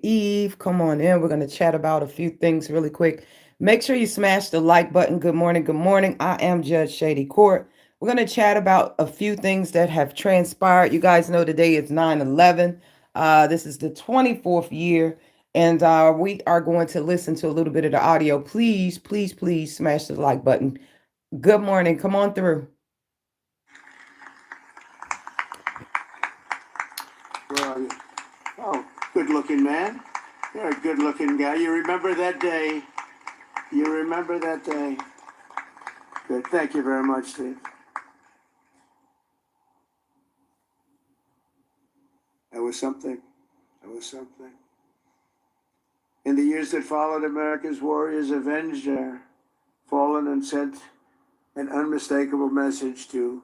Eve. Come on in. We're going to chat about a few things really quick. Make sure you smash the like button. Good morning. Good morning. I am Judge Shady Court. We're going to chat about a few things that have transpired. You guys know today is 9/11. This is the 24th year, and we are going to listen to a little bit of the audio. Please, please, please smash the like button. Good morning. Come on through. Well, oh, good-looking man. You're a good-looking guy. You remember that day. You remember that day. Good. Thank you very much, Steve. That was something. That was something. In the years that followed, America's warriors avenged their fallen and sent an unmistakable message to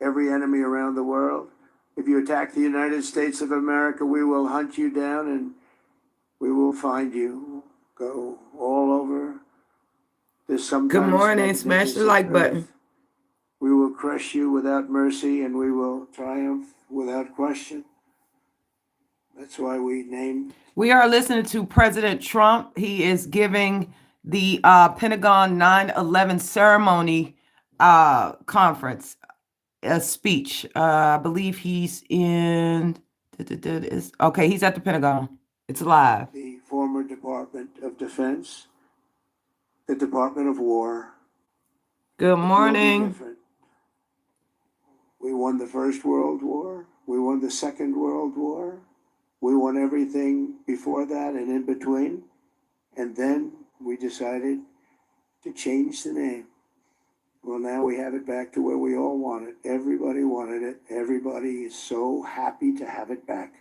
every enemy around the world. If you attack the United States of America, we will hunt you down and we will find you. Go all over this Good sometimes morning. Smash the magnificent like button. earth. We will crush you without mercy and we will triumph without question. That's why we named. We are listening to President Trump. He is giving the Pentagon 9/11 ceremony conference a speech. I believe he's in. Okay, he's at the Pentagon. It's live. The former Department of Defense, the Department of War. Good morning. We won the First World War. We won the Second World War. We won everything before that and in between. And then we decided to change the name. Well, now we have it back to where we all want it. Everybody wanted it. Everybody is so happy to have it back.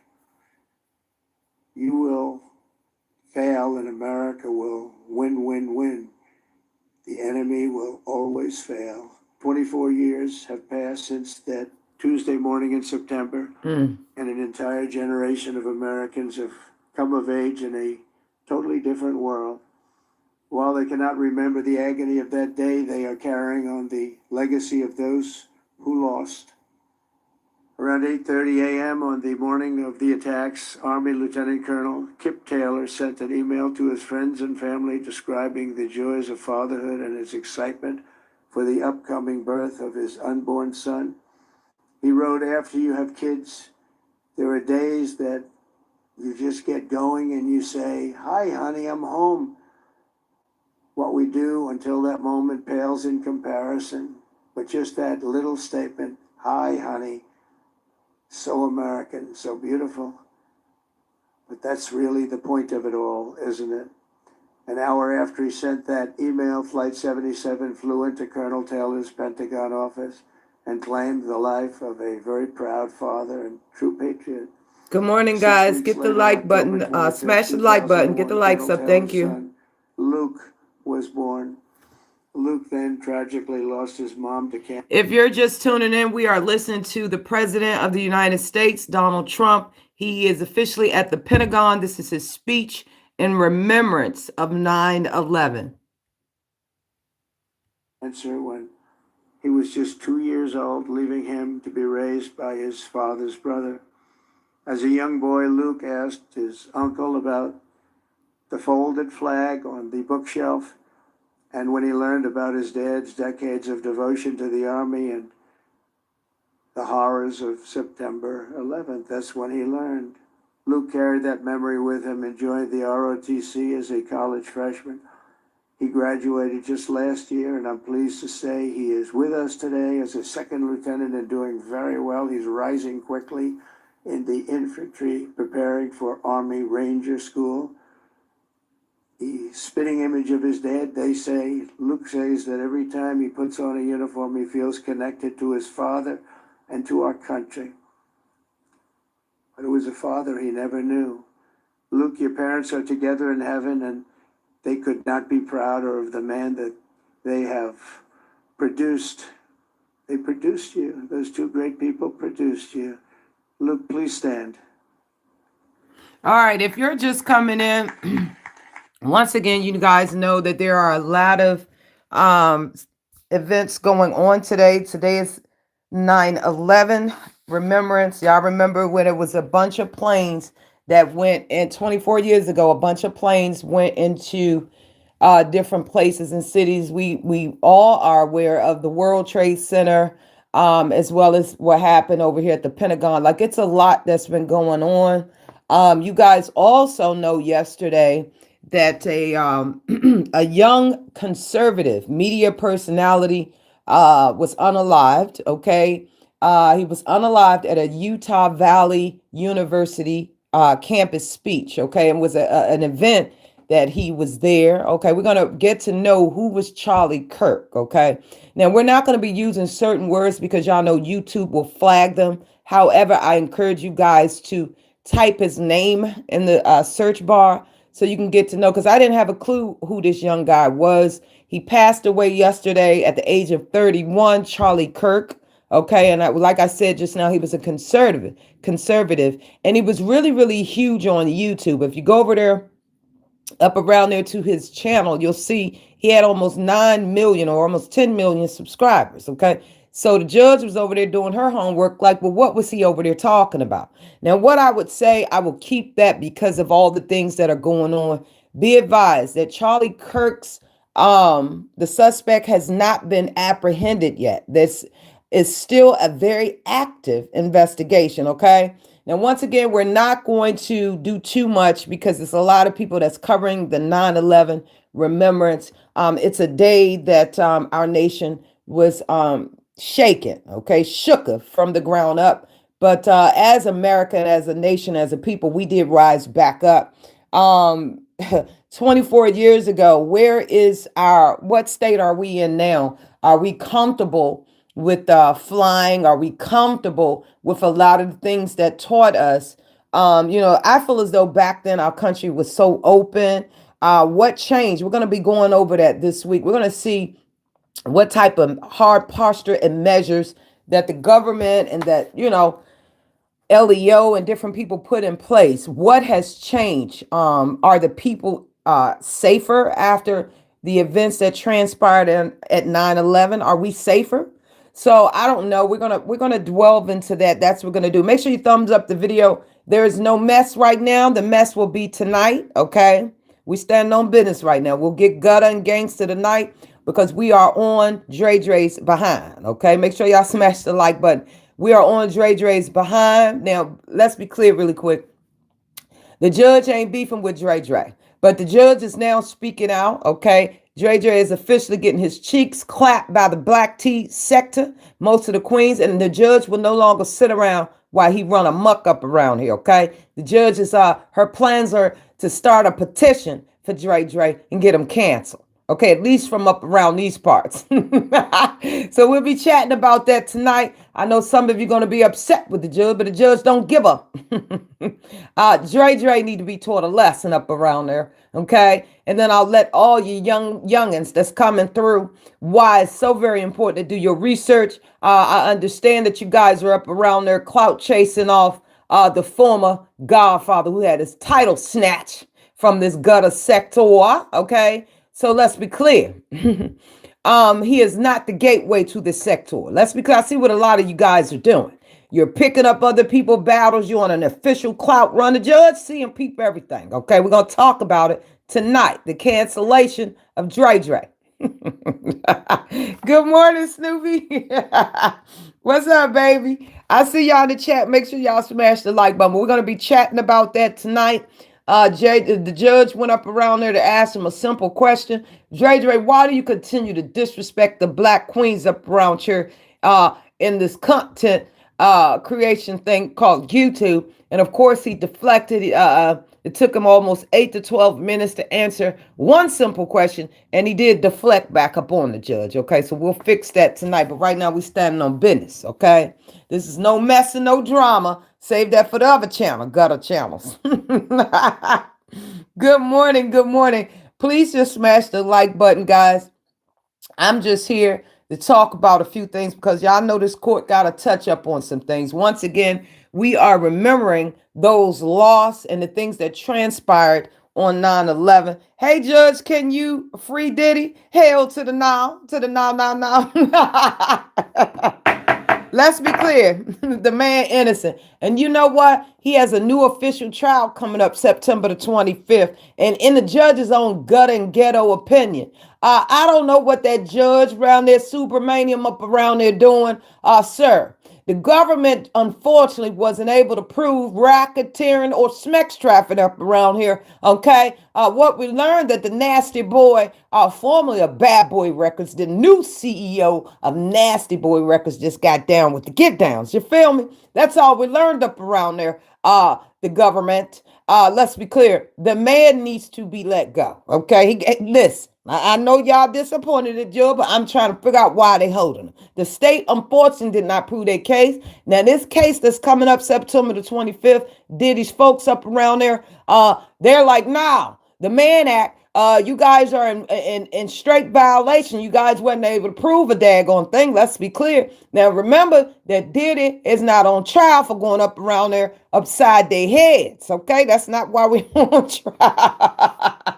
You will fail and America will win, win, win. The enemy will always fail. 24 years have passed since that Tuesday morning in September, and an entire generation of Americans have come of age in a totally different world. While they cannot remember the agony of that day, they are carrying on the legacy of those who lost. Around 8:30 a.m. on the morning of the attacks, Army Lieutenant Colonel Kip Taylor sent an email to his friends and family describing the joys of fatherhood and his excitement for the upcoming birth of his unborn son. He wrote, after you have kids, there are days that you just get going and you say, "Hi, honey, I'm home." What we do until that moment pales in comparison, but just that little statement, "Hi, honey," so American, so beautiful. But that's really the point of it all, isn't it? An hour after he sent that email, Flight 77 flew into Colonel Taylor's Pentagon office and claimed the life of a very proud father and true patriot. Good morning, guys. Get the like button. Smash the like button. Get the likes up. Thank you. Luke was born. Luke then tragically lost his mom to cancer. If you're just tuning in, we are listening to the President of the United States, Donald Trump. He is officially at the Pentagon. This is his speech in remembrance of 9/11. Cancer when he was just 2 years old, leaving him to be raised by his father's brother. As a young boy, Luke asked his uncle about the folded flag on the bookshelf. And when he learned about his dad's decades of devotion to the Army and the horrors of September 11th, that's when he learned. Luke carried that memory with him and joined the ROTC as a college freshman. He graduated just last year, and I'm pleased to say he is with us today as a second lieutenant and doing very well. He's rising quickly in the infantry, preparing for Army Ranger School. The spitting image of his dad, they say, Luke says that every time he puts on a uniform, he feels connected to his father and to our country. But it was a father he never knew. Luke, your parents are together in heaven, and they could not be prouder of the man that they have produced. They produced you. Those two great people produced you. Luke, please stand. All right, if you're just coming in, once again, you guys know that there are a lot of events going on today. Today is 9/11 remembrance. Y'all remember when it was a bunch of planes that went in 24 years ago. A bunch of planes went into different places and cities. We all are aware of the World Trade Center, as well as what happened over here at the Pentagon. Like it's a lot that's been going on. You guys also know yesterday that a a young conservative media personality was unalived. Okay, he was unalived at a Utah Valley University campus speech. Okay, and was an event that he was there. Okay, we're gonna get to know who was Charlie Kirk. Okay, now we're not gonna be using certain words because y'all know YouTube will flag them. However, I encourage you guys to type his name in the search bar so you can get to know, because I didn't have a clue who this young guy was. He passed away yesterday at the age of 31, Charlie Kirk. Okay, and like I said just now, he was a conservative, and he was really, really huge on YouTube. If you go over there, up around there to his channel, you'll see he had almost 9 million or almost 10 million subscribers. Okay. So the judge was over there doing her homework, like, well, what was he over there talking about? Now, what I would say, I will keep that because of all the things that are going on. Be advised that Charlie Kirk's, the suspect has not been apprehended yet. This is still a very active investigation. Okay. Now, once again, we're not going to do too much because there's a lot of people that's covering the 9/11 remembrance. It's a day that our nation was shaken, okay, shooketh from the ground up. But as America and as a nation, as a people, we did rise back up. Um, 24 years ago, what state are we in now? Are we comfortable with flying? Are we comfortable with a lot of the things that taught us? I feel as though back then our country was so open. What changed? We're going to be going over that this week. We're going to see what type of hard posture and measures that the government and that, LEO and different people put in place. What has changed? Are the people safer after the events that transpired at 9/11? Are we safer? So I don't know. We're gonna delve into that. That's what we're gonna do. Make sure you thumbs up the video. There is no mess right now. The mess will be tonight. Okay. We stand on business right now. We'll get gutter and gangster tonight because we are on Dre's behind. Okay. Make sure y'all smash the like button. We are on Dre's behind. Now, let's be clear really quick. The judge ain't beefing with Dre, but the judge is now speaking out, okay? Dre is officially getting his cheeks clapped by the black tea sector, most of the queens, and the judge will no longer sit around while he run amok up around here, okay? The judge is, her plans are to start a petition for Dre and get him canceled. Okay, at least from up around these parts. So we'll be chatting about that tonight. I know some of you are going to be upset with the judge, but the judge don't give up. Dre need to be taught a lesson up around there. Okay, and then I'll let all you youngins that's coming through why it's so very important to do your research. I understand that you guys are up around there clout chasing off the former Godfather who had his title snatched from this gutter sector. Okay. So let's be clear. He is not the gateway to this sector. Let's be clear. I see what a lot of you guys are doing. You're picking up other people's battles. You're on an official clout run. The judge see and peep everything. Okay, we're going to talk about it tonight. The cancellation of Dre. Good morning, Snoopy. What's up, baby? I see y'all in the chat. Make sure y'all smash the like button. We're going to be chatting about that tonight. The judge went up around there to ask him a simple question. Dre, why do you continue to disrespect the black queens up around here in this content creation thing called YouTube? And of course, he deflected. It took him almost 8 to 12 minutes to answer one simple question, and he did deflect back up on the judge. Okay, so we'll fix that tonight. But right now, we're standing on business. Okay, this is no mess and no drama. Save that for the other channel, gutter channels. Good morning. Good morning. Please just smash the like button, guys. I'm just here to talk about a few things because y'all know this court got to touch up on some things. Once again, we are remembering those lost and the things that transpired on 9/11. Hey, Judge, can you free Diddy? Hell to the now, now. Let's be clear. The man innocent. And you know what? He has a new official trial coming up September the 25th. And in the judge's own gut and ghetto opinion. I don't know what that judge around there, Supermanium up around there doing. Sir, the government, unfortunately, wasn't able to prove racketeering or sex trafficking up around here. Okay, what we learned that the Nasty Boy, formerly of Bad Boy Records, the new CEO of Nasty Boy Records, just got down with the get downs. You feel me? That's all we learned up around there. The government. Let's be clear. The man needs to be let go. Okay, listen. I know y'all disappointed at Joe, but I'm trying to figure out why they holding him. The state, unfortunately, did not prove their case. Now, this case that's coming up September the 25th, Diddy's folks up around there, they're like, nah, the Mann Act, you guys are in straight violation. You guys wasn't able to prove a daggone thing. Let's be clear. Now, remember that Diddy is not on trial for going up around there upside their heads. Okay, that's not why we on trial.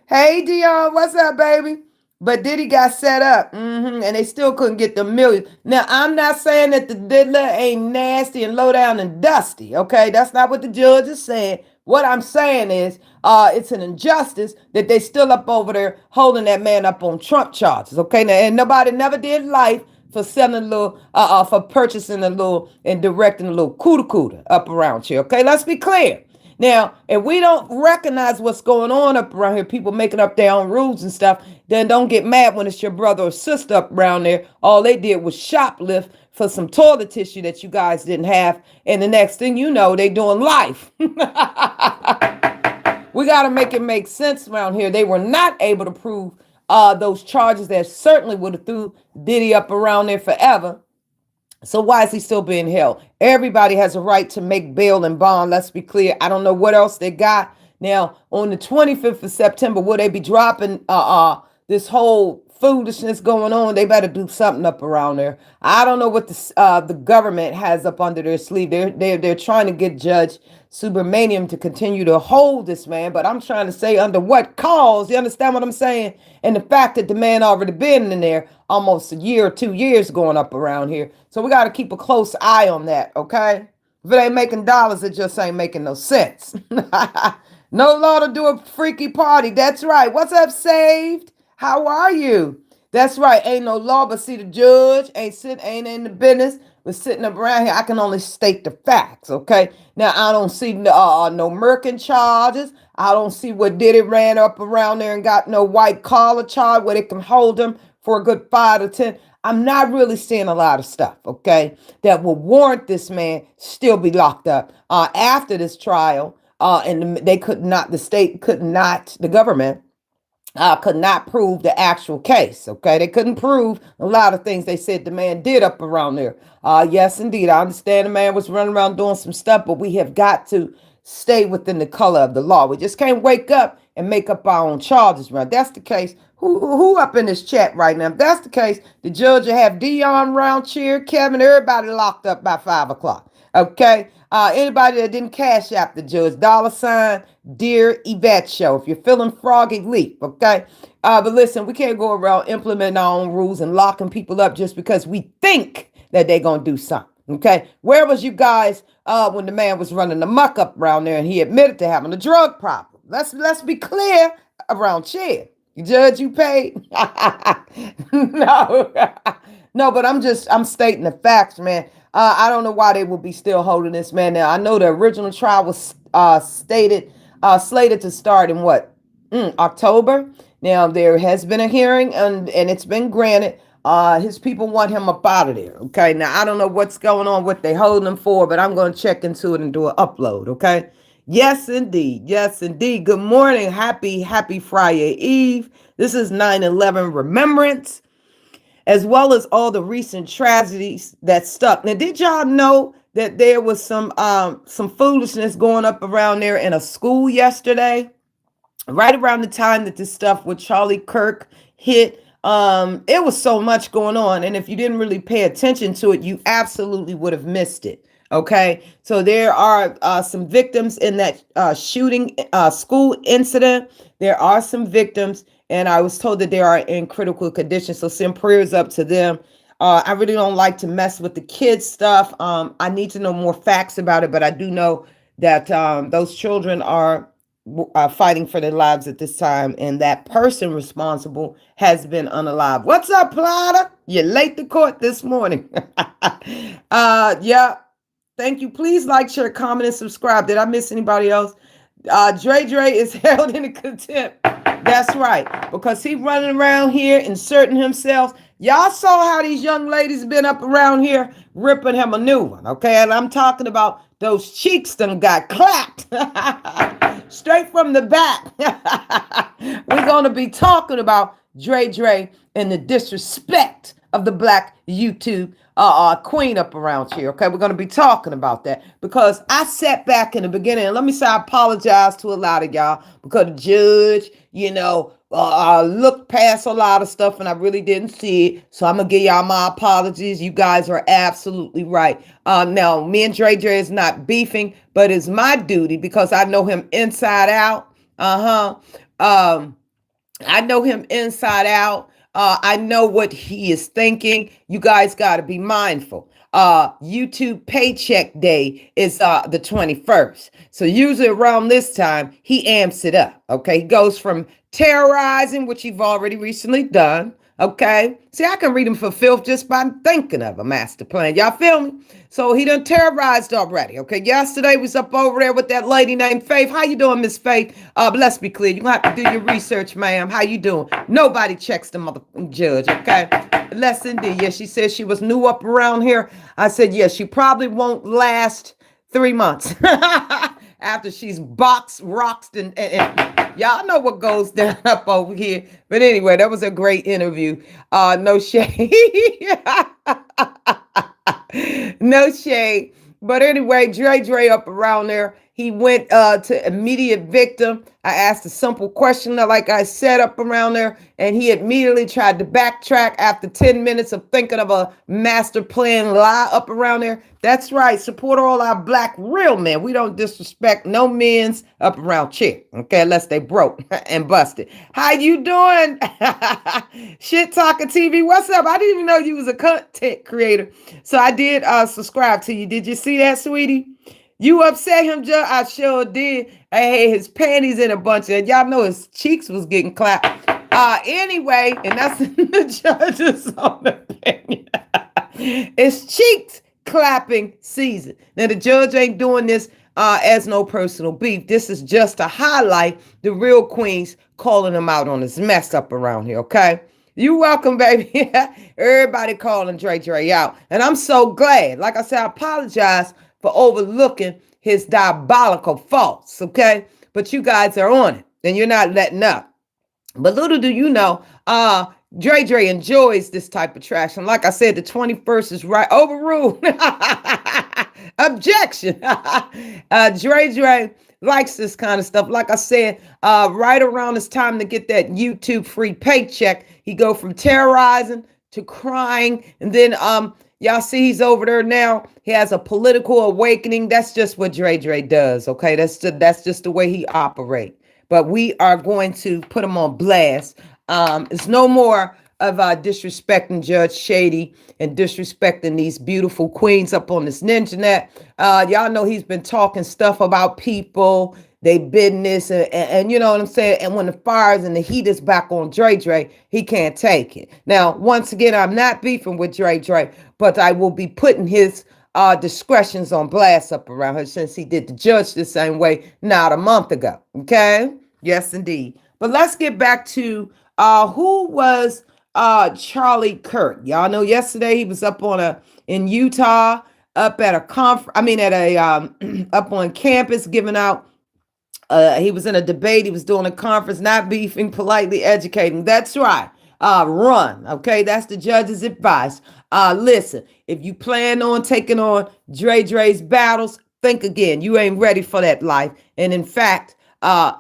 Hey Dion, what's up, baby? But Diddy got set up, and they still couldn't get the million. Now, I'm not saying that the diddler ain't nasty and low down and dusty, okay? That's not what the judge is saying. What I'm saying is, it's an injustice that they still up over there holding that man up on Trump charges, okay? Now, and nobody never did life for selling a little, for purchasing a little and directing a little cooter up around here, okay? Let's be clear. Now, if we don't recognize what's going on up around here, people making up their own rules and stuff, then don't get mad when it's your brother or sister up around there. All they did was shoplift for some toilet tissue that you guys didn't have. And the next thing you know, they doing life. We got to make it make sense around here. They were not able to prove those charges that certainly would have threw Diddy up around there forever. So why is he still being held? Everybody has a right to make bail and bond. Let's be clear. I don't know what else they got. Now, on the 25th of September, will they be dropping this whole foolishness going on? They better do something up around there. I don't know what the government has up under their sleeve. They're trying to get Judge Subramaniam to continue to hold this man, but I'm trying to say under what cause? You understand what I'm saying? And the fact that the man already been in there almost a year or 2 years going up around here. So we got to keep a close eye on that, okay? If it ain't making dollars, it just ain't making no sense. No law to do a freaky party. That's right. What's up, Saved? How are you? That's right. Ain't no law, but see the judge ain't in the business. But sitting up around here, I can only state the facts, okay? Now, I don't see no murking charges. I don't see what Diddy ran up around there and got no white collar charge where they can hold him for a good 5 to 10. I'm not really seeing a lot of stuff, okay, that will warrant this man still be locked up after this trial. And they could not, the state could not, the government could not prove the actual case. Okay, they couldn't prove a lot of things they said the man did up around there. Yes, indeed, I understand the man was running around doing some stuff, but we have got to stay within the color of the law. We just can't wake up and make up our own charges. Right? That's the case. Who up in this chat right now? If that's the case, the judge will have Dion round cheer, Kevin, everybody locked up by 5 o'clock. Okay. Anybody that didn't cash out the judge, $ Dear Yvette Show. If you're feeling froggy, leap, okay? But listen, we can't go around implementing our own rules and locking people up just because we think that they're going to do something, okay? Where was you guys when the man was running the muck up around there and he admitted to having a drug problem? Let's be clear around here. Judge, you paid? No. No, but I'm stating the facts, man. I don't know why they will be still holding this man now. I know the original trial was slated to start in what? October. Now there has been a hearing and it's been granted. His people want him up out of there. Okay. Now I don't know what's going on, what they holding him for, but I'm going to check into it and do an upload. Okay. Yes, indeed. Yes, indeed. Good morning. Happy Friday Eve. This is 9/11 Remembrance, as well as all the recent tragedies that stuck. Now, did y'all know that there was some foolishness going up around there in a school yesterday? Right around the time that this stuff with Charlie Kirk hit, it was so much going on. And if you didn't really pay attention to it, you absolutely would have missed it. Okay, so there are some victims in that shooting school incident. There are some victims, and I was told that they are in critical condition. So send prayers up to them. I really don't like to mess with the kids stuff. I need to know more facts about it, but I do know that those children are fighting for their lives at this time, and that person responsible has been unalived. What's up, Plata? You're late to court this morning. Yeah. Thank you. Please like, share, comment, and subscribe. Did I miss anybody else? Dre is held in contempt. That's right, because he running around here inserting himself. Y'all saw how these young ladies been up around here ripping him a new one, okay? And I'm talking about those cheeks done got clapped straight from the back. We're going to be talking about Dre and the disrespect of the black YouTube queen up around here. Okay, we're going to be talking about that because I sat back in the beginning, and let me say I apologize to a lot of y'all because the judge, looked past a lot of stuff and I really didn't see it. So I'm gonna give y'all my apologies. You guys are absolutely right. Now me and Dre is not beefing, but it's my duty because I know him inside out. I know him inside out. I know what he is thinking. You guys got to be mindful. YouTube paycheck day is the 21st. So usually around this time, he amps it up. Okay. He goes from terrorizing, which you've already recently done. Okay. See, I can read him for filth just by thinking of a master plan. Y'all feel me? So he done terrorized already. Okay. Yesterday was up over there with that lady named Faith. How you doing, Miss Faith? But let's be clear. You're going to have to do your research, ma'am. How you doing? Nobody checks the mother judge. Okay. Yes, indeed. Yeah, she said she was new up around here. I said, yes, she probably won't last 3 months after she's boxed, rocked, and y'all know what goes down up over here. But anyway, that was a great interview. No shade. No shade. But anyway, Dre up around there. He went to immediate victim. I asked a simple question, like I said, up around there, and he immediately tried to backtrack after 10 minutes of thinking of a master plan lie up around there. That's right. Support all our black real men. We don't disrespect no men's up around here, okay, unless they broke and busted. How you doing? Shit Talking TV. What's up? I didn't even know you was a content creator. So I did subscribe to you. Did you see that, sweetie? You upset him, Judge? I sure did. I had his panties in a bunch, and y'all know his cheeks was getting clapped. Anyway, and that's the judge's own opinion. It's cheeks clapping season. Now, the judge ain't doing this as no personal beef. This is just to highlight the real queens calling him out on his mess up around here, okay? You welcome, baby. Everybody calling Dre out. And I'm so glad. Like I said, I apologize for overlooking his diabolical faults, okay? But you guys are on it, and you're not letting up. But little do you know, Dre enjoys this type of trash. And like I said, the 21st is right. Overruled. Objection. Dre likes this kind of stuff. Like I said, right around it's time to get that YouTube free paycheck, he go from terrorizing to crying, and then y'all see he's over there now. He has a political awakening. That's just what Dre does, okay? That's just the way he operates. But we are going to put him on blast. It's no more of disrespecting Judge Shady and disrespecting these beautiful queens up on this ninjanet. Y'all know he's been talking stuff about people, they business, and you know what I'm saying? And when the fires and the heat is back on Dre, he can't take it. Now, once again, I'm not beefing with Dre, but I will be putting his discretions on blast up around her since he did the judge the same way not a month ago. Okay? Yes, indeed. But let's get back to who was charliekirk. Y'all know yesterday he was up in Utah, up at a conference. I mean, at a up on campus giving out. He was in a debate. He was doing a conference, not beefing, politely educating. That's right. Run. Okay, that's the judge's advice. Listen, if you plan on taking on Dre's battles, think again. You ain't ready for that life. And in fact,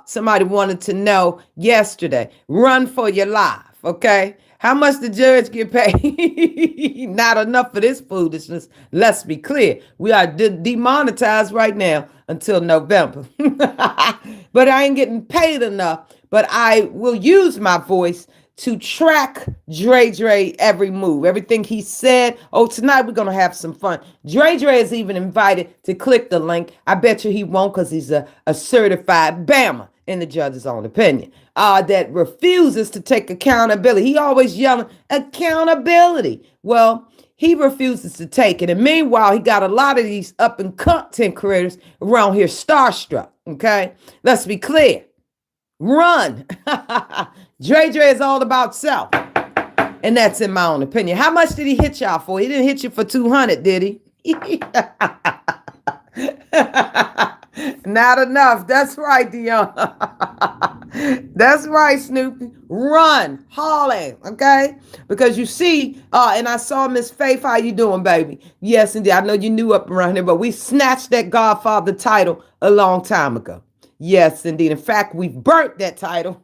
somebody wanted to know yesterday, run for your life. Okay. How much the judge get paid? Not enough for this foolishness. Let's be clear. We are demonetized right now until November. But I ain't getting paid enough. But I will use my voice to track Dre every move, everything he said. Oh, tonight we're gonna have some fun. Dre is even invited to click the link. I bet you he won't, because he's a certified Bama, in the judge's own opinion, that refuses to take accountability. He always yelling accountability. Well, he refuses to take it. And meanwhile, he got a lot of these up and content creators around here starstruck. Okay, let's be clear. Run. Dre is all about self. And that's in my own opinion. How much did he hit y'all for? He didn't hit you for 200, did he? Not enough. That's right, Dion. That's right, Snoopy. Run, Harley, okay? Because you see, and I saw Miss Faith. How you doing, baby? Yes, indeed. I know you knew up around here, but we snatched that Godfather title a long time ago. Yes, indeed. In fact, we've burnt that title.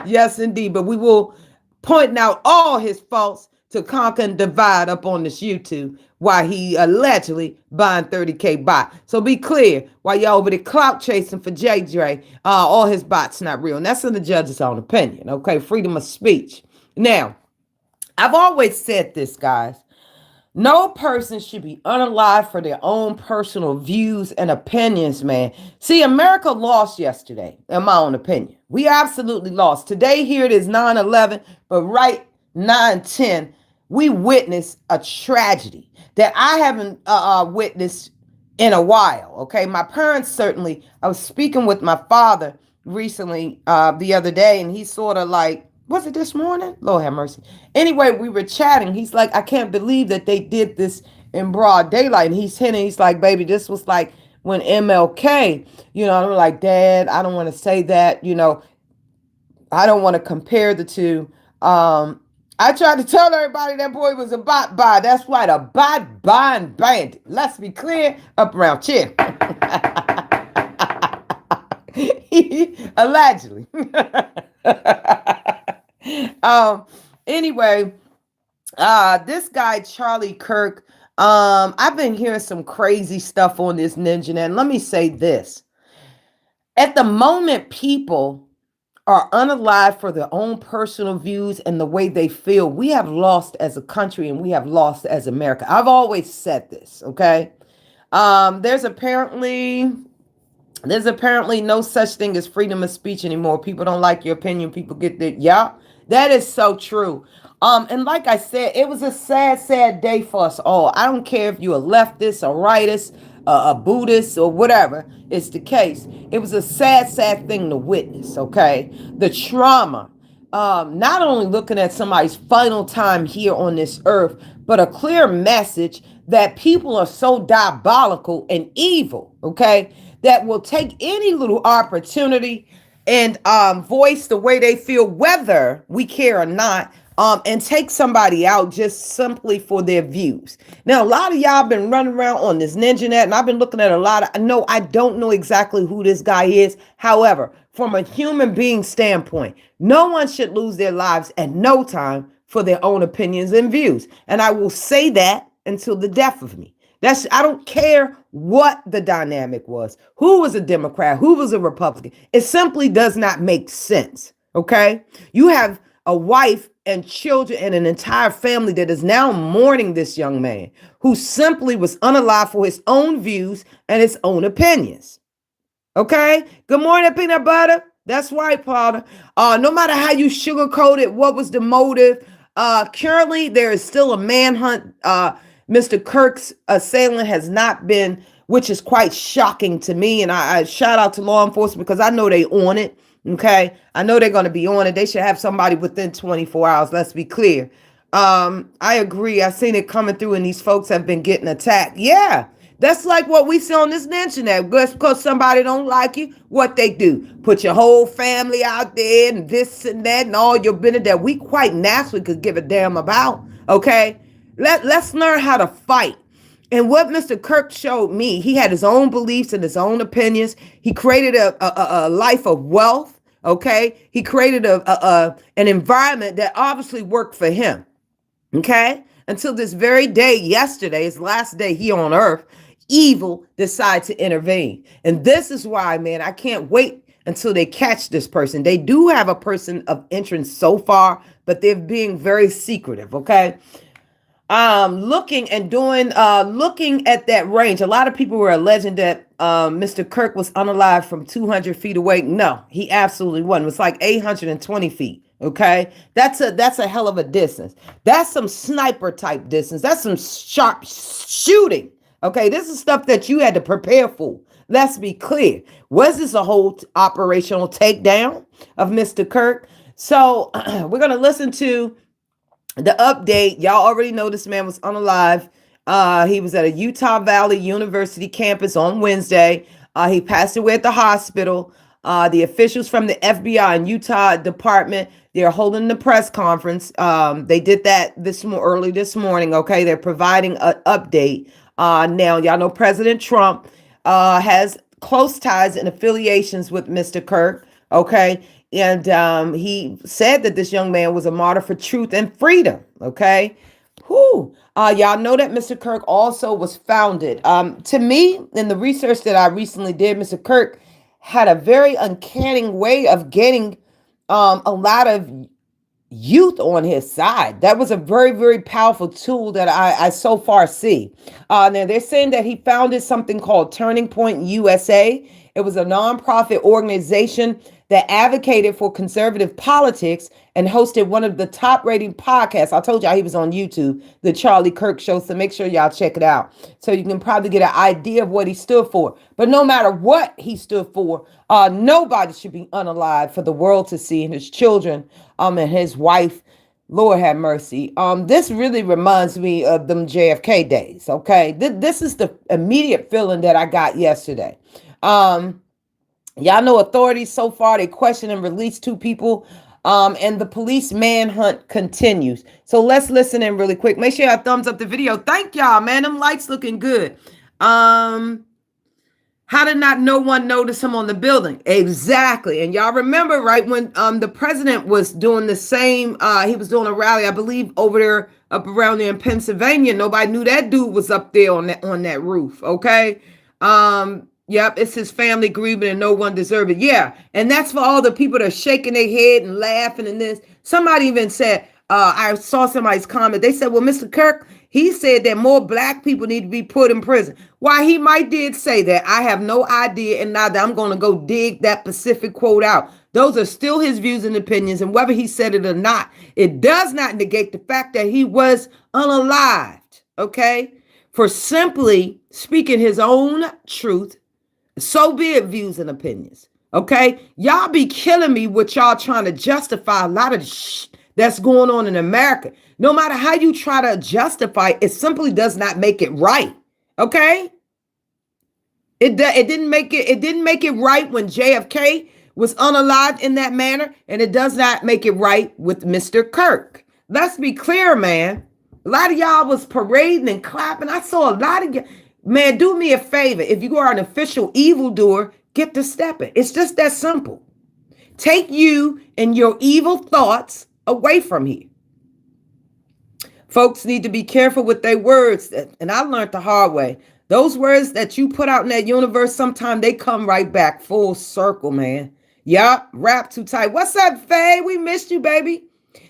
Yes, indeed. But we will point out all his faults to conquer and divide up on this YouTube while he allegedly buying 30K bot. So be clear, while y'all over there clout chasing for JJ, all his bots not real. And that's in the judge's own opinion. Okay, freedom of speech. Now, I've always said this, guys. No person should be unalive for their own personal views and opinions, man. See, America lost yesterday, in my own opinion. We absolutely lost. Today, here it is 9/11, but right 9/10, we witnessed a tragedy that I haven't witnessed in a while, okay? My parents certainly, I was speaking with my father recently the other day, and he sort of like, was it this morning? Lord have mercy. Anyway, we were chatting. He's like, I can't believe that they did this in broad daylight. And he's hinting, he's like, baby, this was like when MLK, I'm like, Dad, I don't want to say that, I don't want to compare the two. I tried to tell everybody that boy was a bot buy. That's right, a bot buying bandit. Let's be clear, up around here. Allegedly. Anyway, this guy, Charlie Kirk, I've been hearing some crazy stuff on this ninja. And let me say this. At the moment, people are unalive for their own personal views and the way they feel. We have lost as a country, and we have lost as America. I've always said this, okay? There's apparently no such thing as freedom of speech anymore. People don't like your opinion. People get that. Yeah, that is so true. And like I said, it was a sad, sad day for us all. I don't care if you're a leftist, a rightist, a Buddhist, or whatever is the case. It was a sad, sad thing to witness, okay? The trauma, not only looking at somebody's final time here on this earth, but a clear message that people are so diabolical and evil, okay, that will take any little opportunity and voice the way they feel, whether we care or not, and take somebody out just simply for their views. Now, a lot of y'all been running around on this ninja net, and I've been looking at a lot of, no, I don't know exactly who this guy is. However, from a human being standpoint, no one should lose their lives at no time for their own opinions and views. And I will say that until the death of me. I don't care what the dynamic was, who was a Democrat, who was a Republican. It simply does not make sense. Okay. You have a wife and children and an entire family that is now mourning this young man who simply was unalive for his own views and his own opinions. Okay. Good morning, peanut butter. That's right, Potter. No matter how you sugarcoat it, what was the motive? Currently, there is still a manhunt. Mr. Kirk's assailant has not been, which is quite shocking to me. And I shout out to law enforcement because I know they on it. Okay. I know they're going to be on it. They should have somebody within 24 hours. Let's be clear. I agree. I've seen it coming through and these folks have been getting attacked. Yeah. That's like what we see on this internet. Just because somebody don't like you, what they do, put your whole family out there and this and that and all your business that we quite naturally could give a damn about. Okay. Let's learn how to fight. And what Mr. Kirk showed me, he had his own beliefs and his own opinions. He created a life of wealth. Okay. He created an environment that obviously worked for him. Okay. Until this very day, yesterday, his last day here on earth, evil decided to intervene. And this is why, man, I can't wait until they catch this person. They do have a person of interest so far, but they're being very secretive. Okay. Looking and doing looking at that range, a lot of people were alleging that Mr. Kirk was unalive from 200 feet away. No, he absolutely wasn't. It was like 820 feet. Okay, that's a hell of a distance. That's some sniper type distance. That's some sharp shooting. Okay, this is stuff that you had to prepare for. Let's be clear. Was this a whole operational takedown of Mr. Kirk? So we're gonna listen to the update. Y'all already know this man was unalive. He was at a Utah Valley University campus on Wednesday. He passed away at the hospital. The officials from the FBI and Utah department, they're holding the press conference. They did that early this morning. Okay, they're providing an update. Now y'all know President Trump has close ties and affiliations with Mr. Kirk. Okay, and he said that this young man was a martyr for truth and freedom. Okay. Whew. Y'all know that Mr. Kirk also was founded. To me, in the research that I recently did, Mr. Kirk had a very uncanny way of getting a lot of youth on his side. That was a very, very powerful tool that I so far see. Now they're saying that he founded something called Turning Point USA. It was a nonprofit organization that advocated for conservative politics and hosted one of the top rated podcasts. I told y'all he was on YouTube, the Charlie Kirk Show. So make sure y'all check it out. So you can probably get an idea of what he stood for. But no matter what he stood for, nobody should be unalive for the world to see, and his children and his wife. Lord have mercy. This really reminds me of them JFK days. Okay. This is the immediate feeling that I got yesterday. Y'all know authorities so far, they questioned and released 2 people. And the police manhunt continues. So let's listen in really quick. Make sure y'all thumbs up the video. Thank y'all, man. Them lights looking good. How did not no one notice him on the building? Exactly. And y'all remember, right, when the president was doing the same, he was doing a rally, I believe, over there, up around there in Pennsylvania. Nobody knew that dude was up there on that roof. Okay. Yep, it's his family grieving and no one deserved it. Yeah, and that's for all the people that are shaking their head and laughing and this. Somebody even said, I saw somebody's comment. They said, well, Mr. Kirk, he said that more black people need to be put in prison. Why, he might did say that. I have no idea, and now that I'm going to go dig that specific quote out. Those are still his views and opinions, and whether he said it or not, it does not negate the fact that he was unalived, okay, for simply speaking his own truth. So be it, views and opinions. Okay. Y'all be killing me with y'all trying to justify a lot of the that's going on in America. No matter how you try to justify it, simply does not make it right. Okay. It didn't make it right when JFK was unalived in that manner, and it does not make it right with Mr. Kirk. Let's be clear, man. A lot of y'all was parading and clapping. I saw a lot of y'all. Man, do me a favor. If you are an official evildoer, get to stepping. It's just that simple. Take you and your evil thoughts away from here. Folks need to be careful with their words. And I learned the hard way. Those words that you put out in that universe, sometimes they come right back full circle, man. Yup, wrap too tight. What's up, Faye? We missed you, baby.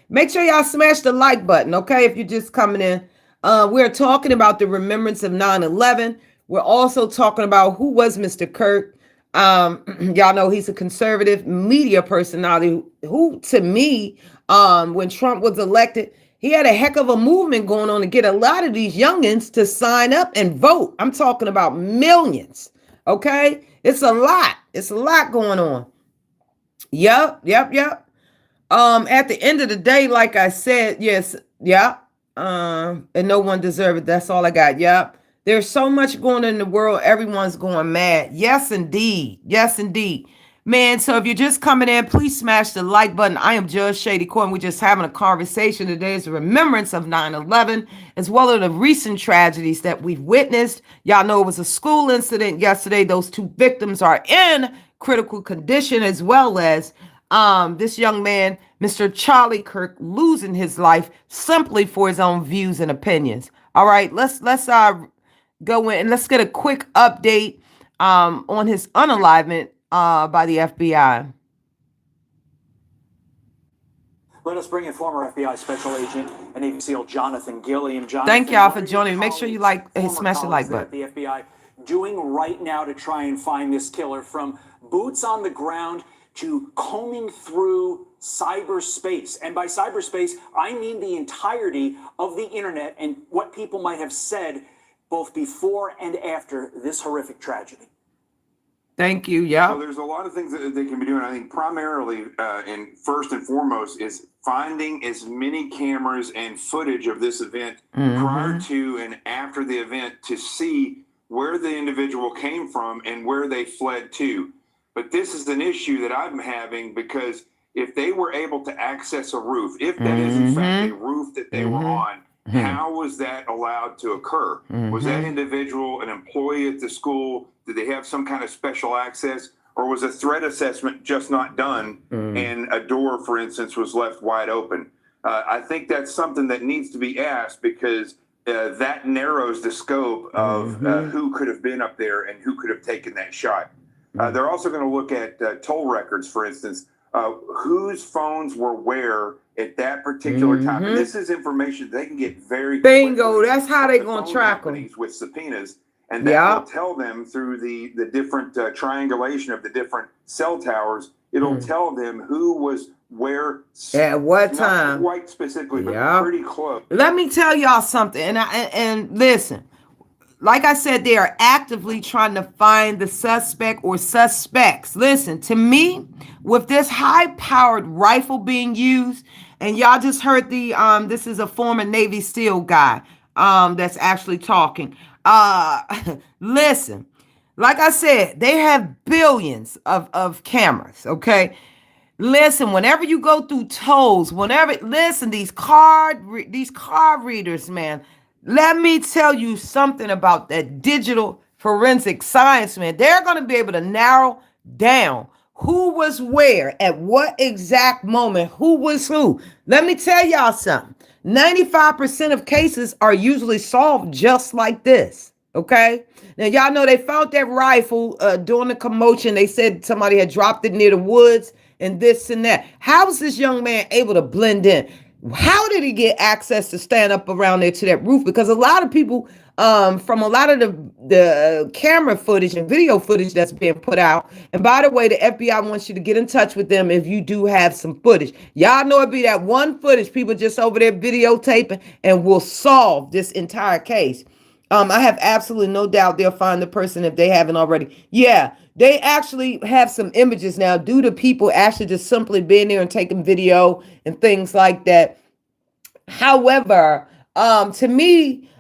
Make sure y'all smash the like button, okay, if you're just coming in. We're talking about the remembrance of 9/11. We're also talking about who was Mr. Kirk. Y'all know he's a conservative media personality who, to me, when Trump was elected, he had a heck of a movement going on to get a lot of these youngins to sign up and vote. I'm talking about millions. Okay. It's a lot. It's a lot going on. Yep. At the end of the day, like I said, yes. Yeah. And no one deserved it. That's all I got. Yep. There's so much going on in the world. Everyone's going mad. Yes, indeed. Yes, indeed. Man, so if you're just coming in, please smash the like button. I am Judge Shady Court, and we're just having a conversation today. It's a remembrance of 9/11, as well as the recent tragedies that we've witnessed. Y'all know it was a school incident yesterday. Those 2 victims are in critical condition, as well as this young man, Mr. Charlie Kirk, losing his life simply for his own views and opinions. All right, let's go in and let's get a quick update on his unalivement. by the FBI. Let us bring in former FBI Special Agent and Navy SEAL Jonathan Gilliam. Thank Jonathan, y'all what for are your joining me. Make sure you colleagues, former smash the like colleagues there at button. the FBI doing right now to try and find this killer, from boots on the ground to combing through cyberspace? And by cyberspace, I mean the entirety of the internet and what people might have said both before and after this horrific tragedy. Thank you. Yeah. So there's a lot of things that they can be doing. I think primarily and first and foremost is finding as many cameras and footage of this event prior to and after the event to see where the individual came from and where they fled to. But this is an issue that I'm having, because if they were able to access a roof, if that is in fact a roof that they were on, how was that allowed to occur? Was that individual an employee at the school? Did they have some kind of special access? Or was a threat assessment just not done and a door, for instance, was left wide open? I think that's something that needs to be asked, because that narrows the scope of who could have been up there and who could have taken that shot. They're also going to look at toll records, for instance, whose phones were where at that particular time. And this is information they can get very bingo. quickly That's how from they the gonna phone track them companies with subpoenas. And that will tell them through the different triangulation of the different cell towers. It'll tell them who was where at what time. Not quite specifically, but pretty close. Let me tell y'all something. And listen, like I said, they are actively trying to find the suspect or suspects. Listen, to me, with this high-powered rifle being used, and y'all just heard this is a former Navy SEAL guy that's actually talking. Listen, like I said, they have billions of cameras, okay? Listen, whenever you go through tolls, listen, these card readers, man, let me tell you something about that digital forensic science, man. They're going to be able to narrow down who was where at what exact moment, who was who. Let me tell y'all something. 95% of cases are usually solved just like this. Okay. Now, y'all know they found that rifle during the commotion. They said somebody had dropped it near the woods and this and that. How was this young man able to blend in? How did he get access to stand up around there to that roof? Because a lot of people, from a lot of the camera footage and video footage that's being put out. And by the way, the FBI wants you to get in touch with them if you do have some footage. Y'all know it'd be that one footage people just over there videotaping and will solve this entire case. I have absolutely no doubt they'll find the person if they haven't already. Yeah, they actually have some images now due to people actually just simply being there and taking video and things like that. However, to me,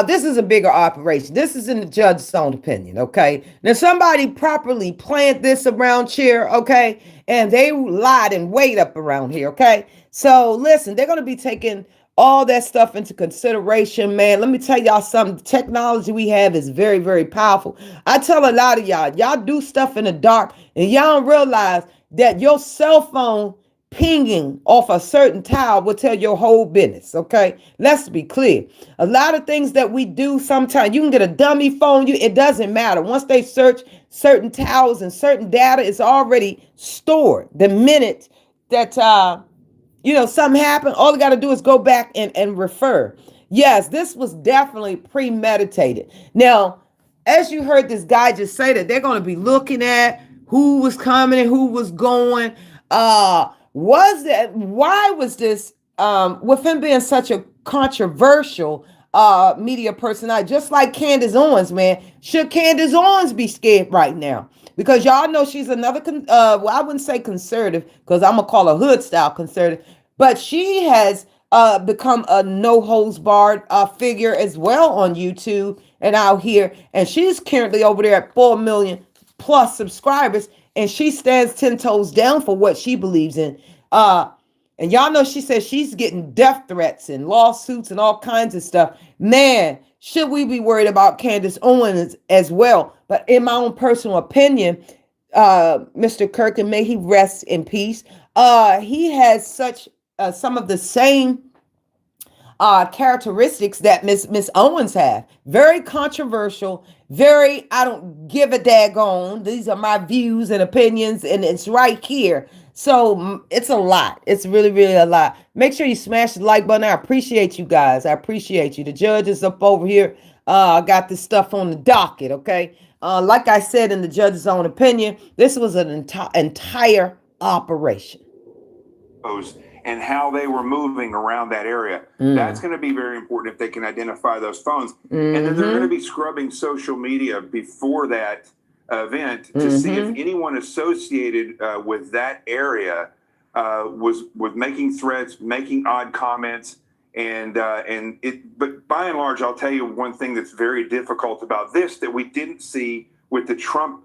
this is a bigger operation. This is in the judge's own opinion, okay? Now, somebody properly planned this around here, okay? And they lied and wait up around here, okay? So, listen, they're going to be taking all that stuff into consideration, man. Let me tell y'all something. The technology we have is very, very powerful. I tell a lot of y'all do stuff in the dark and y'all don't realize that your cell phone pinging off a certain tower will tell your whole business, okay? Let's be clear. A lot of things that we do sometimes, you can get a dummy phone, it doesn't matter. Once they search certain towers and certain data is already stored. The minute that something happened, all you got to do is go back and refer. Yes, this was definitely premeditated. Now, as you heard this guy just say that they're going to be looking at who was coming and who was going. Why was this, with him being such a controversial media personality, just like Candace Owens, man, should Candace Owens be scared right now? Because y'all know she's another, I wouldn't say conservative, because I'm going to call her hood style conservative, but she has become a no holds barred figure as well on YouTube and out here. And she's currently over there at 4 million plus subscribers. And she stands 10 toes down for what she believes in. And y'all know she says she's getting death threats and lawsuits and all kinds of stuff. Man, should we be worried about Candace Owens as well? But in my own personal opinion, Mr. Kirk, and may he rest in peace, he has some of the same characteristics that Miss Owens have. Very controversial, Very, I don't give a daggone. These are my views and opinions, and it's right here. So it's a lot. It's really, really a lot. Make sure you smash the like button. I appreciate you guys. I appreciate you. The judge is up over here. I got this stuff on the docket, okay? Like I said, in the judge's own opinion, this was an entire operation. And how they were moving around that area. That's going to be very important if they can identify those phones. And then they're going to be scrubbing social media before that event to see if anyone associated with that area was making threats, making odd comments, but by and large, I'll tell you one thing that's very difficult about this that we didn't see with the Trump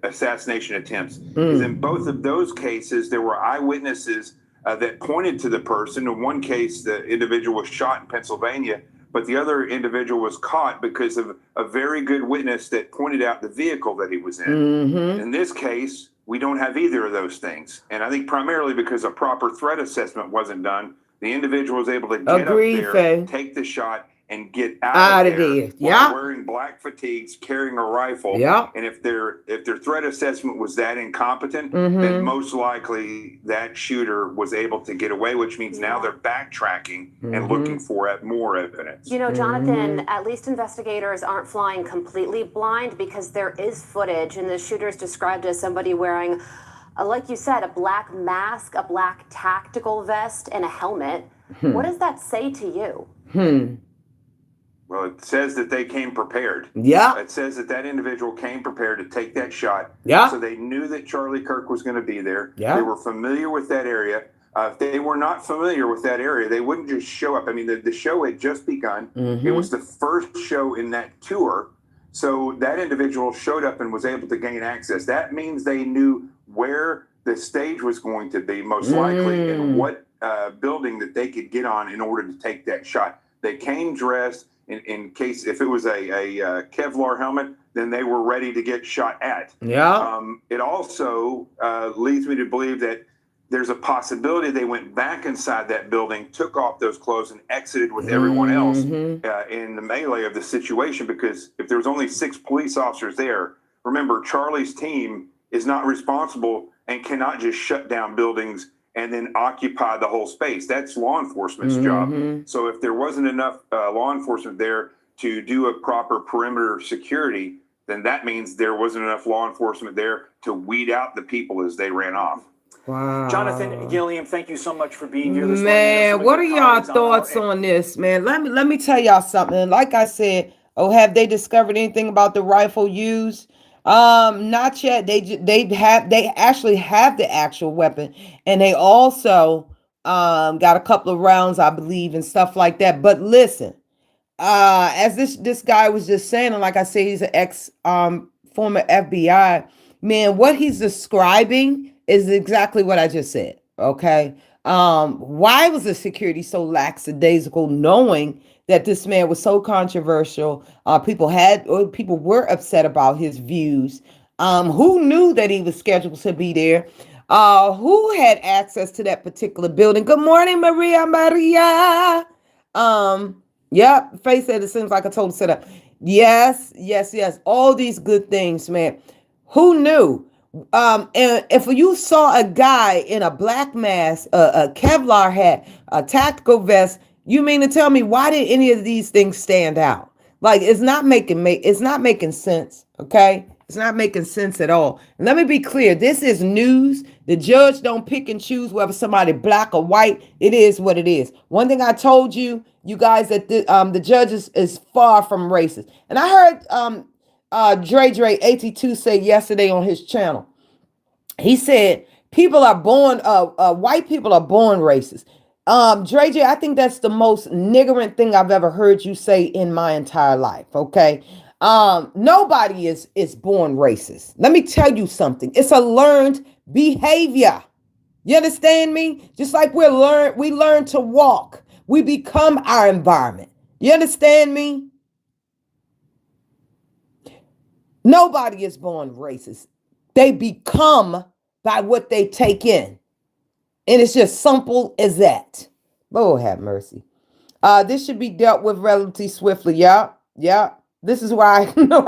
assassination attempts is in both of those cases there were eyewitnesses that pointed to the person. In one case, the individual was shot in Pennsylvania, but the other individual was caught because of a very good witness that pointed out the vehicle that he was in. In this case, we don't have either of those things. And I think primarily because a proper threat assessment wasn't done, the individual was able to get up there, take the shot, and get out of there while wearing black fatigues, carrying a rifle. And if their threat assessment was that incompetent, then most likely that shooter was able to get away, which means now they're backtracking and looking for more evidence. You know, Jonathan, at least investigators aren't flying completely blind because there is footage, and the shooter is described as somebody wearing, like you said, a black mask, a black tactical vest, and a helmet. What does that say to you? Well, it says that they came prepared. It says that that individual came prepared to take that shot. So they knew that Charlie Kirk was going to be there. They were familiar with that area. If they were not familiar with that area, they wouldn't just show up. I mean, the show had just begun. It was the first show in that tour. So that individual showed up and was able to gain access. That means they knew where the stage was going to be, most likely, and what building that they could get on in order to take that shot. They came dressed. In case if it was a Kevlar helmet, then they were ready to get shot at. It also leads me to believe that there's a possibility they went back inside that building, took off those clothes, and exited with everyone else in the melee of the situation. Because if there was only 6 police officers there, remember, Charlie's team is not responsible and cannot just shut down buildings and then occupy the whole space. That's law enforcement's job. So if there wasn't enough law enforcement there to do a proper perimeter security, then that means there wasn't enough law enforcement there to weed out the people as they ran off. Jonathan Gilliam, thank you so much for being here this morning. Man, what are y'all thoughts on this, man? Let me tell y'all something. Like I said, have they discovered anything about the rifle used? Not yet. They actually have the actual weapon, and they also got a couple of rounds, I believe, and stuff like that. But listen, as this guy was just saying, and like I say, he's an ex former FBI man. What he's describing is exactly what I just said. Okay. Why was the security so lackadaisical, knowing that this man was so controversial? People were upset about his views. Who knew that he was scheduled to be there? Who had access to that particular building? Good morning, Maria. Faith said it seems like a total setup. Yes. All these good things, man. Who knew? And if you saw a guy in a black mask, a Kevlar hat, a tactical vest, you mean to tell me why did any of these things stand out? Like, it's not making sense. Okay, it's not making sense at all. And let me be clear: this is news. The judge don't pick and choose whether somebody black or white. It is what it is. One thing I told you guys, that the judge is far from racist. And I heard Dre AT2 say yesterday on his channel. He said people are born white people are born racist. Dre, I think that's the most niggerant thing I've ever heard you say in my entire life. Okay. Nobody is born racist. Let me tell you something. It's a learned behavior. You understand me? Just like we learn to walk. We become our environment. You understand me? Nobody is born racist. They become by what they take in. And it's just simple as that. Lord have mercy. This should be dealt with relatively swiftly. Yeah. This is why no,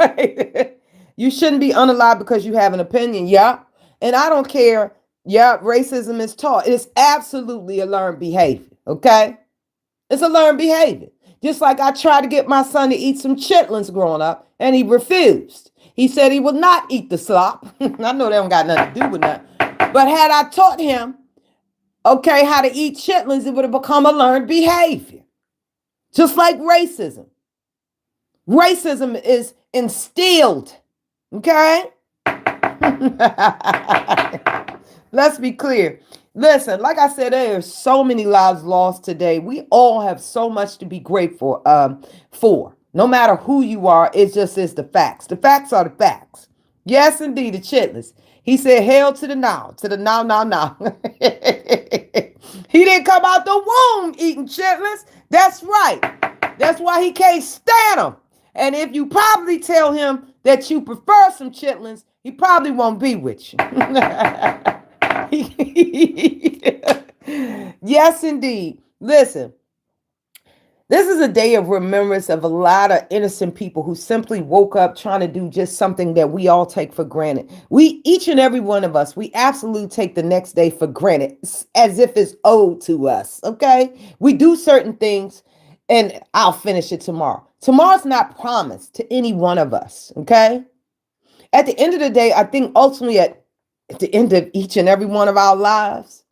you shouldn't be unalived because you have an opinion. Yeah. And I don't care. Yeah, racism is taught. It is absolutely a learned behavior. Okay. It's a learned behavior. Just like I tried to get my son to eat some chitlins growing up, and he refused. He said he would not eat the slop. I know they don't got nothing to do with that. But had I taught him, okay, how to eat chitlins, it would have become a learned behavior. Just like racism. Racism is instilled. Okay? Let's be clear. Listen, like I said, there are so many lives lost today. We all have so much to be grateful for. No matter who you are, it just is the facts. The facts are the facts. Yes, indeed, the chitlins. He said, "Hail to the now, now." He didn't come out the womb eating chitlins. That's right. That's why he can't stand them. And if you probably tell him that you prefer some chitlins, he probably won't be with you. Yes, indeed. Listen, this is a day of remembrance of a lot of innocent people who simply woke up trying to do just something that we all take for granted. Each and every one of us, we absolutely take the next day for granted as if it's owed to us. Okay. We do certain things and I'll finish it tomorrow. Tomorrow's not promised to any one of us. Okay. At the end of the day, I think ultimately at the end of each and every one of our lives,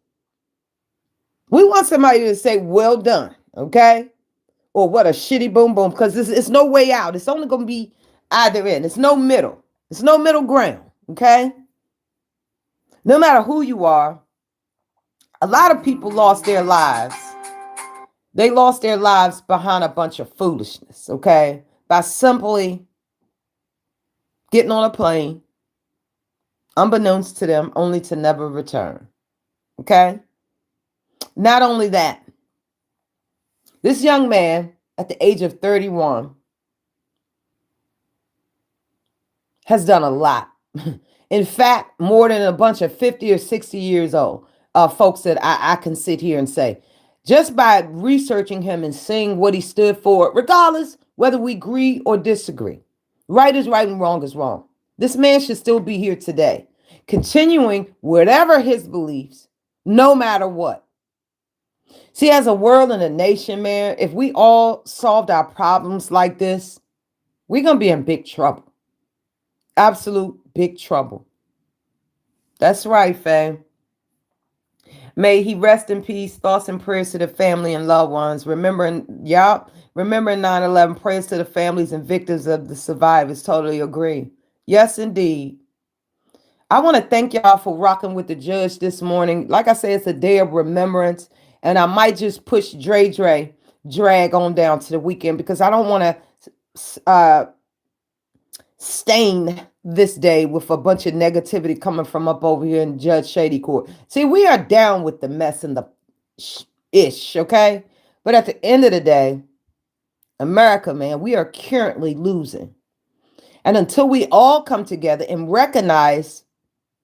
we want somebody to say, "Well done." Okay. Or "What a shitty boom boom," because it's no way out. It's only going to be either end. It's no middle. It's no middle ground. Okay. No matter who you are, a lot of people lost their lives. They lost their lives behind a bunch of foolishness. Okay. By simply getting on a plane, unbeknownst to them, only to never return. Okay. Not only that, this young man at the age of 31 has done a lot. In fact, more than a bunch of 50 or 60 years old folks that I can sit here and say, just by researching him and seeing what he stood for, regardless whether we agree or disagree, right is right and wrong is wrong. This man should still be here today, continuing whatever his beliefs, no matter what. See, as a world and a nation, man, if we all solved our problems like this, we're going to be in big trouble. Absolute big trouble. That's right, fam. May he rest in peace. Thoughts and prayers to the family and loved ones. Remembering 9/11. Prayers to the families and victims of the survivors. Totally agree. Yes, indeed. I want to thank y'all for rocking with the judge this morning. Like I said, it's a day of remembrance. And I might just push drag on down to the weekend because I don't want to stain this day with a bunch of negativity coming from up over here in Judge Shady Court. See, we are down with the mess and the ish, okay? But at the end of the day, America, man, we are currently losing. And until we all come together and recognize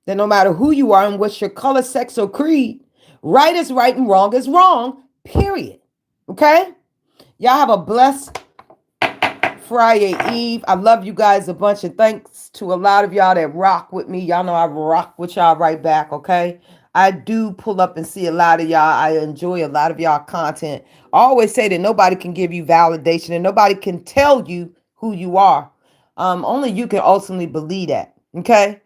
that no matter who you are and what's your color, sex, or creed, right is right and wrong is wrong, period. Okay? Y'all have a blessed Friday Eve. I love you guys a bunch, and thanks to a lot of y'all that rock with me. Y'all know I rock with y'all right back, okay? I do pull up and see a lot of y'all. I enjoy a lot of y'all content. I always say that nobody can give you validation and nobody can tell you who you are. Only you can ultimately believe that, okay?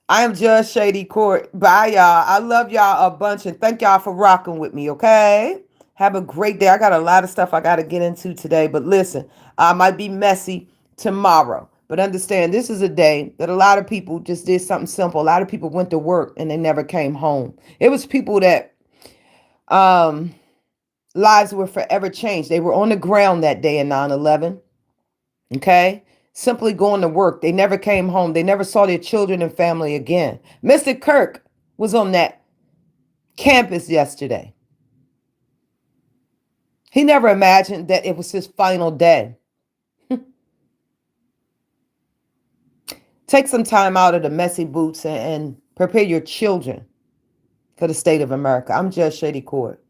I am Judge Shady Court. Bye, y'all. I love y'all a bunch, and thank y'all for rocking with me, okay? Have a great day. I got a lot of stuff I got to get into today, but listen, I might be messy tomorrow. But understand, this is a day that a lot of people just did something simple. A lot of people went to work and they never came home. It was people that lives were forever changed. They were on the ground that day in 9/11, okay? Simply going to work. They never came home. They never saw their children and family again. Mr. Kirk was on that campus yesterday. He never imagined that it was his final day. Take some time out of the messy boots and prepare your children for the state of America. I'm Judge Shady Court.